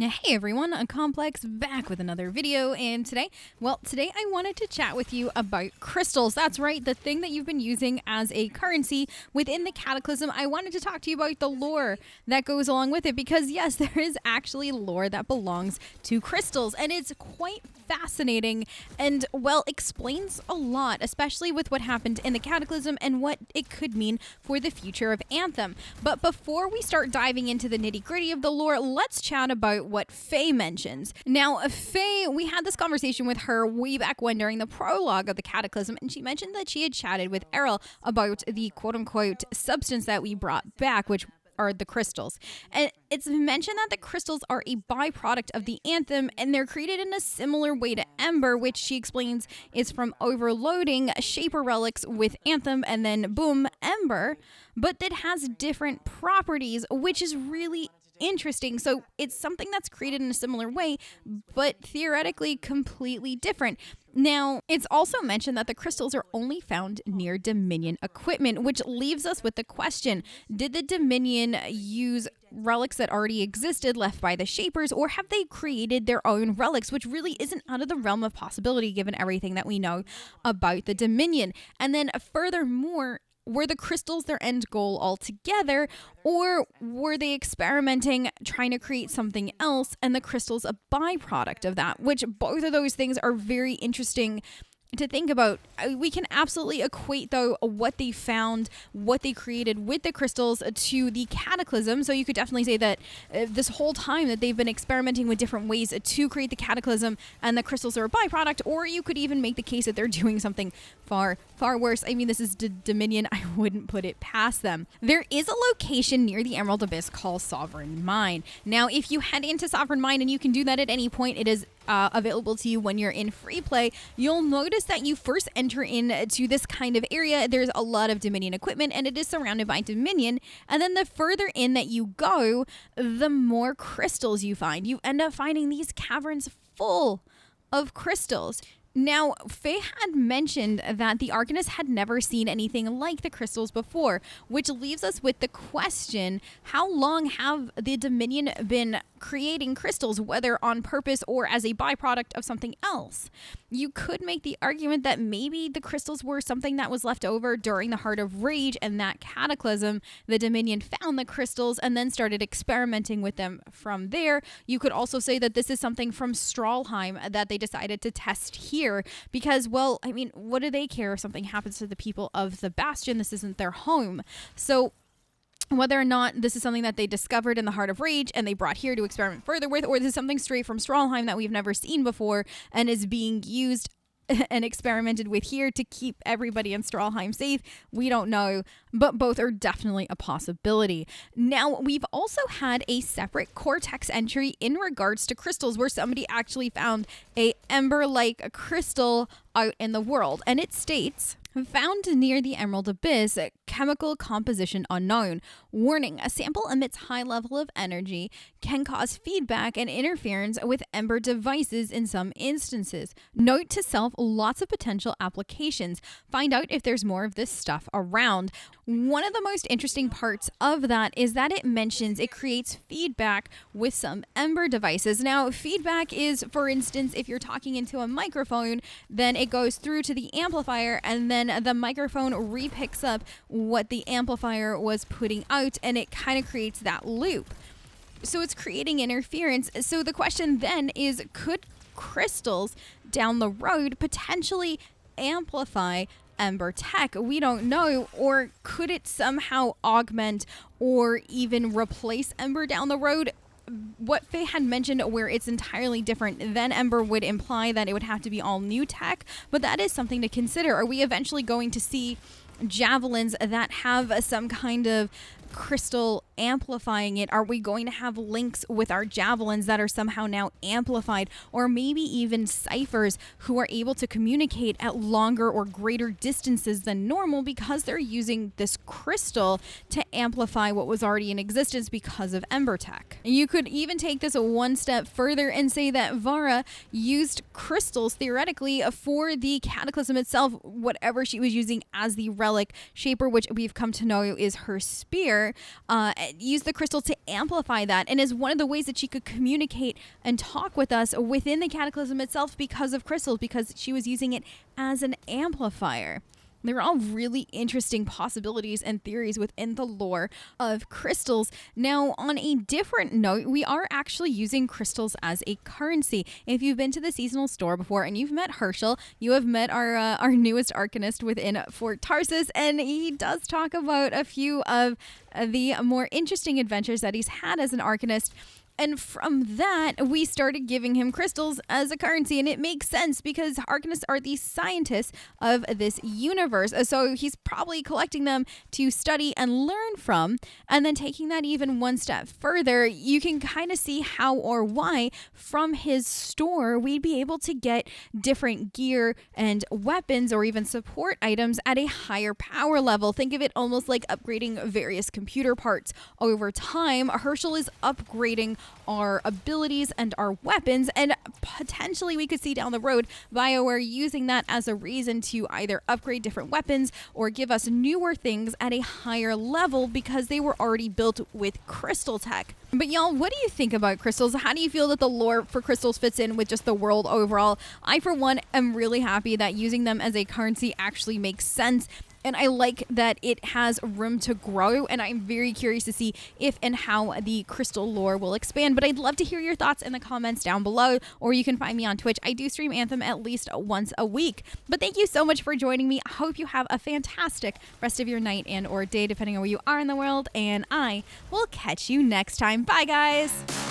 Hey everyone, Complex back with another video, and today I wanted to chat with you about crystals. That's right, the thing that you've been using as a currency within the Cataclysm. I wanted to talk to you about the lore that goes along with it, because yes, there is actually lore that belongs to crystals, and it's quite fascinating and, well, explains a lot, especially with what happened in the Cataclysm and what it could mean for the future of Anthem. But before we start diving into the nitty-gritty of the lore, let's chat about what Heyy mentions. Now, Heyy, we had this conversation with her way back when during the prologue of the Cataclysm, and she mentioned that she had chatted with Errol about the quote-unquote substance that we brought back, which are the crystals. And it's mentioned that the crystals are a byproduct of the Anthem, and they're created in a similar way to Ember, which she explains is from overloading Shaper relics with Anthem and then boom, Ember, but that has different properties, which is really interesting. So it's something that's created in a similar way, but theoretically completely different. Now, it's also mentioned that the crystals are only found near Dominion equipment, which leaves us with the question, did the Dominion use relics that already existed left by the Shapers, or have they created their own relics, which really isn't out of the realm of possibility given everything that we know about the Dominion? And then furthermore, were the crystals their end goal altogether, or were they experimenting, trying to create something else, and the crystals a byproduct of that? Which both of those things are very interesting to think about. We can absolutely equate, though, what they found, what they created with the crystals to the Cataclysm. So you could definitely say that this whole time that they've been experimenting with different ways to create the Cataclysm, and the crystals are a byproduct, or you could even make the case that they're doing something far worse. I mean, this is Dominion. I wouldn't put it past them. There is a location near the Emerald Abyss called Sovereign Mine. Now, if you head into Sovereign Mine, and you can do that at any point, it is available to you when you're in free play, you'll notice that you first enter into this kind of area. There's a lot of Dominion equipment, and it is surrounded by Dominion. And then the further in that you go, the more crystals you find. You end up finding these caverns full of crystals. Now, Heyy had mentioned that the Arcanists had never seen anything like the crystals before, which leaves us with the question, how long have the Dominion been creating crystals, whether on purpose or as a byproduct of something else? You could make the argument that maybe the crystals were something that was left over during the Heart of Rage and that Cataclysm. The Dominion found the crystals and then started experimenting with them from there. You could also say that this is something from Stralheim that they decided to test here because, well, I mean, what do they care if something happens to the people of the Bastion? This isn't their home. So whether or not this is something that they discovered in the Heart of Rage and they brought here to experiment further with, or this is something straight from Stralheim that we've never seen before and is being used and experimented with here to keep everybody in Stralheim safe, we don't know, but both are definitely a possibility. Now, we've also had a separate Cortex entry in regards to crystals where somebody actually found a ember-like crystal out in the world, and it states, found near the Emerald Abyss, chemical composition unknown. Warning, a sample emits high level of energy, can cause feedback and interference with Ember devices in some instances. Note to self, lots of potential applications. Find out if there's more of this stuff around. One of the most interesting parts of that is that it mentions it creates feedback with some Ember devices. Now, feedback is, for instance, if you're talking into a microphone, then it goes through to the amplifier, and then the microphone re-picks up what the amplifier was putting out, and it kind of creates that loop. So it's creating interference. So the question then is, could crystals down the road potentially amplify Ember tech? We don't know. Or could it somehow augment or even replace Ember down the road? What Heyy had mentioned, where it's entirely different than Ember, would imply that it would have to be all new tech, but that is something to consider. Are we eventually going to see javelins that have some kind of crystal amplifying it? Are we going to have links with our javelins that are somehow now amplified, or maybe even ciphers who are able to communicate at longer or greater distances than normal because they're using this crystal to amplify what was already in existence because of Ember tech? You could even take this one step further and say that Vara used crystals theoretically for the Cataclysm itself, whatever she was using as the relic Shaper, which we've come to know is her spear. her use the crystal to amplify that, and is one of the ways that she could communicate and talk with us within the Cataclysm itself because of crystals, because she was using it as an amplifier. They're all really interesting possibilities and theories within the lore of crystals. Now, on a different note, we are actually using crystals as a currency. If you've been to the seasonal store before and you've met Herschel, you have met our newest arcanist within Fort Tarsus, and he does talk about a few of the more interesting adventures that he's had as an arcanist. And from that, we started giving him crystals as a currency. And it makes sense because arcanists are the scientists of this universe. So he's probably collecting them to study and learn from. And then taking that even one step further, you can kind of see how or why from his store we'd be able to get different gear and weapons or even support items at a higher power level. Think of it almost like upgrading various computer parts over time. Herschel is upgrading our abilities and our weapons, and potentially we could see down the road BioWare using that as a reason to either upgrade different weapons or give us newer things at a higher level because they were already built with crystal tech. But y'all, what do you think about crystals? How do you feel that the lore for crystals fits in with just the world overall? I, for one, am really happy that using them as a currency actually makes sense. And I like that it has room to grow, and I'm very curious to see if and how the crystal lore will expand. But I'd love to hear your thoughts in the comments down below, or you can find me on Twitch. I do stream Anthem at least once a week. But thank you so much for joining me. I hope you have a fantastic rest of your night and or day, depending on where you are in the world, and I will catch you next time. Bye, guys.